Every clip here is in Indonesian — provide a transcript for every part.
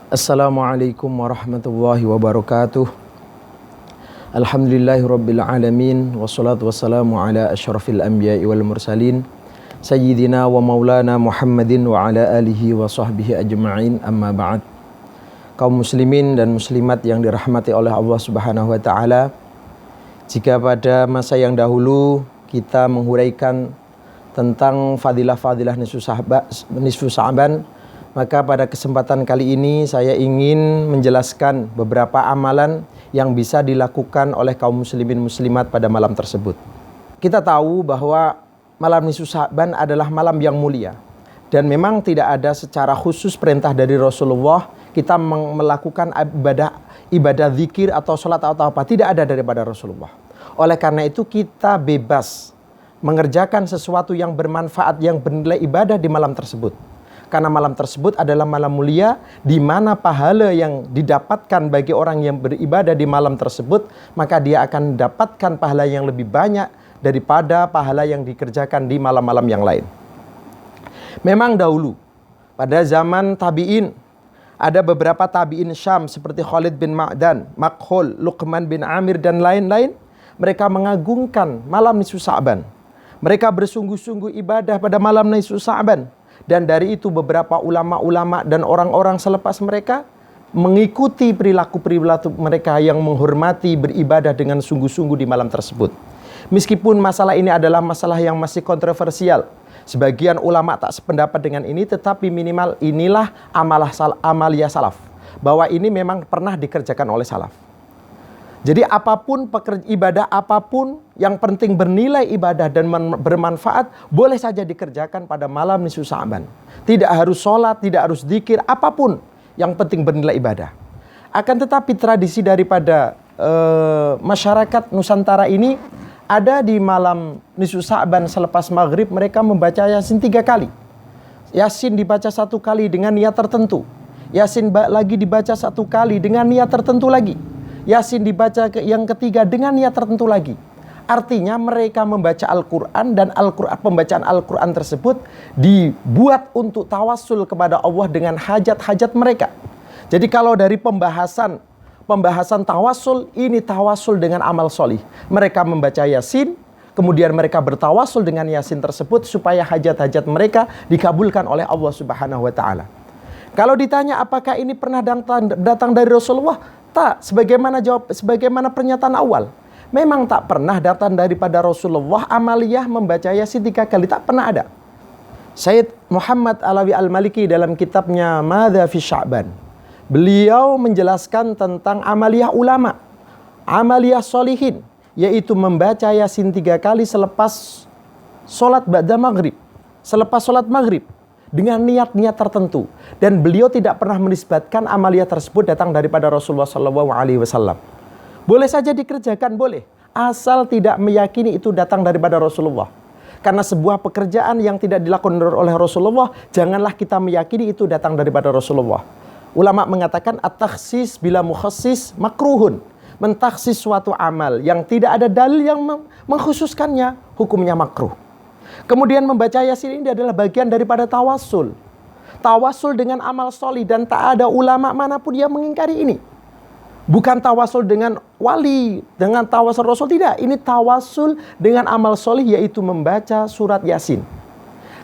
Assalamualaikum warahmatullahi wabarakatuh. Alhamdulillahirabbil alamin wassalatu wassalamu ala asyrafil anbiya'i wal mursalin sayyidina wa maulana Muhammadin wa ala alihi wa sahbihi ajma'in, amma ba'd. Kaum muslimin dan muslimat yang dirahmati oleh Allah Subhanahu wa taala, jika pada masa yang dahulu kita menghuraikan tentang fadilah-fadilah nisfu Sa'ban, maka pada kesempatan kali ini saya ingin menjelaskan beberapa amalan yang bisa dilakukan oleh kaum muslimin muslimat pada malam tersebut. Kita tahu bahwa malam nisfu Sa'ban adalah malam yang mulia, dan memang tidak ada secara khusus perintah dari Rasulullah kita melakukan ibadah zikir atau sholat atau apa, tidak ada daripada Rasulullah. Oleh karena itu kita bebas mengerjakan sesuatu yang bermanfaat, yang bernilai ibadah di malam tersebut. Karena malam tersebut adalah malam mulia, di mana pahala yang didapatkan bagi orang yang beribadah di malam tersebut, maka dia akan mendapatkan pahala yang lebih banyak daripada pahala yang dikerjakan di malam-malam yang lain. Memang dahulu, pada zaman tabi'in, ada beberapa tabi'in Syam seperti Khalid bin Ma'dan, Makhul, Luqman bin Amir, dan lain-lain. Mereka mengagungkan malam nisfu Sa'ban. Mereka bersungguh-sungguh ibadah pada malam nisfu Sa'ban. Dan dari itu beberapa ulama-ulama dan orang-orang selepas mereka mengikuti perilaku-perilaku mereka yang menghormati beribadah dengan sungguh-sungguh di malam tersebut. Meskipun masalah ini adalah masalah yang masih kontroversial, sebagian ulama tak sependapat dengan ini, tetapi minimal inilah amalia salaf, bahwa ini memang pernah dikerjakan oleh salaf. Jadi apapun ibadah apapun yang penting bernilai ibadah dan bermanfaat, boleh saja dikerjakan pada malam nisfu Sa'ban. Tidak harus sholat, tidak harus zikir, apapun yang penting bernilai ibadah. Akan tetapi tradisi daripada masyarakat Nusantara ini, ada di malam nisfu Sa'ban selepas maghrib mereka membaca Yasin 3 kali. Yasin dibaca 1 kali dengan niat tertentu. Yasin lagi dibaca 1 kali dengan niat tertentu lagi. Yasin dibaca yang ketiga dengan niat tertentu lagi. Artinya mereka membaca Al-Quran, dan pembacaan Al-Quran tersebut dibuat untuk tawassul kepada Allah dengan hajat-hajat mereka. Jadi kalau dari pembahasan tawassul, ini tawassul dengan amal solih. Mereka membaca Yasin, kemudian mereka bertawassul dengan Yasin tersebut supaya hajat-hajat mereka dikabulkan oleh Allah Subhanahu wa taala. Kalau ditanya apakah ini pernah datang dari Rasulullah? Tak, sebagaimana pernyataan awal. Memang tak pernah datang daripada Rasulullah amaliyah membaca Yasin 3 kali, tak pernah ada. Sayyid Muhammad Alawi Al-Maliki dalam kitabnya Madza fi Sya'ban, beliau menjelaskan tentang amaliyah ulama, amaliyah solihin, yaitu membaca Yasin 3 kali selepas sholat ba'da maghrib, selepas sholat maghrib, dengan niat-niat tertentu. Dan beliau tidak pernah menisbatkan amalia tersebut datang daripada Rasulullah SAW. Boleh saja dikerjakan, boleh, asal tidak meyakini itu datang daripada Rasulullah. Karena sebuah pekerjaan yang tidak dilakukan oleh Rasulullah, janganlah kita meyakini itu datang daripada Rasulullah. Ulama mengatakan at-takhsis bila mukhassis makruhun. Mentaksis suatu amal yang tidak ada dalil yang mengkhususkannya, hukumnya makruh. Kemudian membaca Yasin ini adalah bagian daripada tawassul. Tawassul dengan amal solih, dan tak ada ulama manapun yang mengingkari ini. Bukan tawassul dengan wali, dengan tawassul Rasul, tidak. Ini tawassul dengan amal solih, yaitu membaca surat Yasin.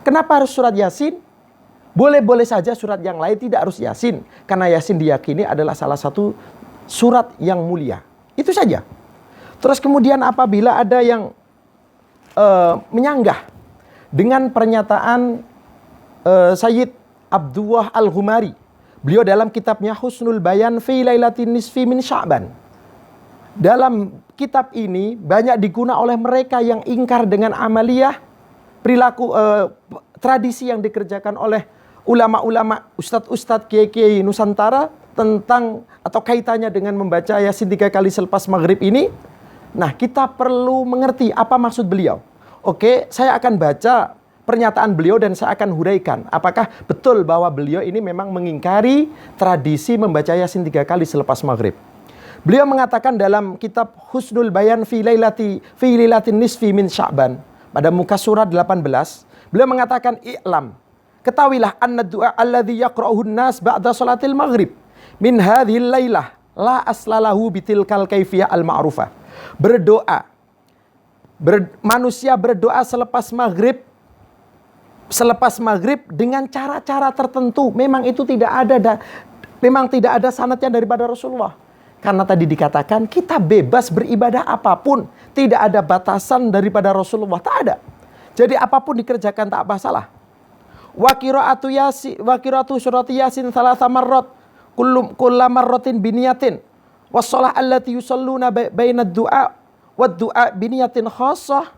Kenapa harus surat Yasin? Boleh-boleh saja surat yang lain, tidak harus Yasin. Karena Yasin diyakini adalah salah satu surat yang mulia. Itu saja. Terus kemudian apabila ada yang menyanggah dengan pernyataan Sayyid Abdullah Al-Ghumari, beliau dalam kitabnya Husnul Bayan fi Lailatin Nisfi min Sya'ban. Dalam kitab ini banyak digunakan oleh mereka yang ingkar dengan amaliyah, perilaku tradisi yang dikerjakan oleh ulama-ulama, ustadz-ustadz kiai-kiai Nusantara tentang atau kaitannya dengan membaca Yasin 3 kali selepas maghrib ini. Nah, kita perlu mengerti apa maksud beliau. Oke, saya akan baca pernyataan beliau dan saya akan huraikan apakah betul bahwa beliau ini memang mengingkari tradisi membaca Yasin 3 kali selepas maghrib. Beliau mengatakan dalam kitab Husnul Bayan fi Lailatin Nisfi min Sya'ban, pada muka surat 18, beliau mengatakan i'lam, ketahuilah anna du'a alladhi yaqra'uhun nas ba'da salatil maghrib, min hadhil lailah la aslalahu bitilkal kaifiyah al-ma'rufah. Berdoa. Manusia berdoa selepas maghrib dengan cara-cara tertentu. Memang itu tidak ada sanadnya daripada Rasulullah. Karena tadi dikatakan kita bebas beribadah apapun. Tidak ada batasan daripada Rasulullah. Tak ada. Jadi apapun dikerjakan tak masalah. Wa qira'atu surati Yasin thalatha marrat kullu marratin biniyatin. Was-shalah allati yusalluna baina ad-du'a wad-du'a biniyatin khassah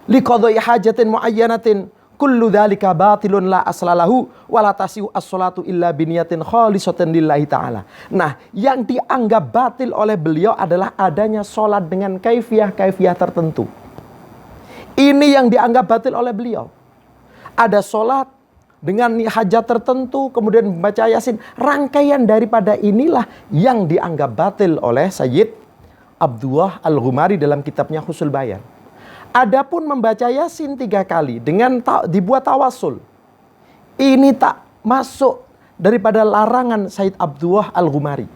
liqadai hajatin muayyanatin kullu dzalika batilun la aslalahu wa la tasihu as-shalatu illa biniyatin khalisatan lillahi ta'ala. Nah, yang dianggap batil oleh beliau adalah adanya salat dengan kaifiyah tertentu. Ini yang dianggap batil oleh beliau. Ada salat dengan hajat tertentu, kemudian membaca Yasin. Rangkaian daripada inilah yang dianggap batil oleh Sayyid Abdullah Al-Ghumari dalam kitabnya Husul Bayan. Adapun membaca Yasin 3 kali dengan dibuat tawasul, ini tak masuk daripada larangan Sayyid Abdullah Al-Ghumari.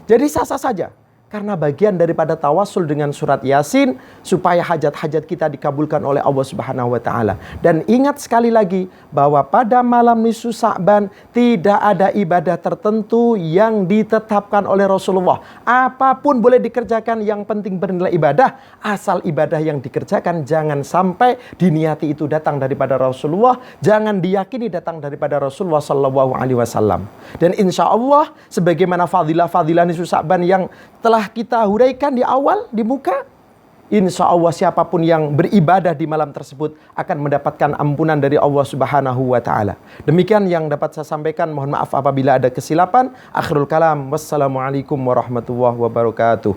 Jadi sah-sah saja. Karena bagian daripada tawasul dengan surat Yasin supaya hajat-hajat kita dikabulkan oleh Allah Subhanahu wa taala. Dan ingat sekali lagi bahwa pada malam nisfu Sa'ban tidak ada ibadah tertentu yang ditetapkan oleh Rasulullah. Apapun boleh dikerjakan, yang penting bernilai ibadah. Asal ibadah yang dikerjakan jangan sampai diniati itu datang daripada Rasulullah, jangan diyakini datang daripada Rasulullah sallallahu alaihi wasallam. Dan insya Allah sebagaimana fadilah-fadilah nisfu Sa'ban yang telah kita huraikan di awal, di muka, insya Allah siapapun yang beribadah di malam tersebut akan mendapatkan ampunan dari Allah Subhanahu wa ta'ala. Demikian yang dapat saya sampaikan. Mohon maaf apabila ada kesilapan. Akhirul kalam. Wassalamualaikum warahmatullahi wabarakatuh.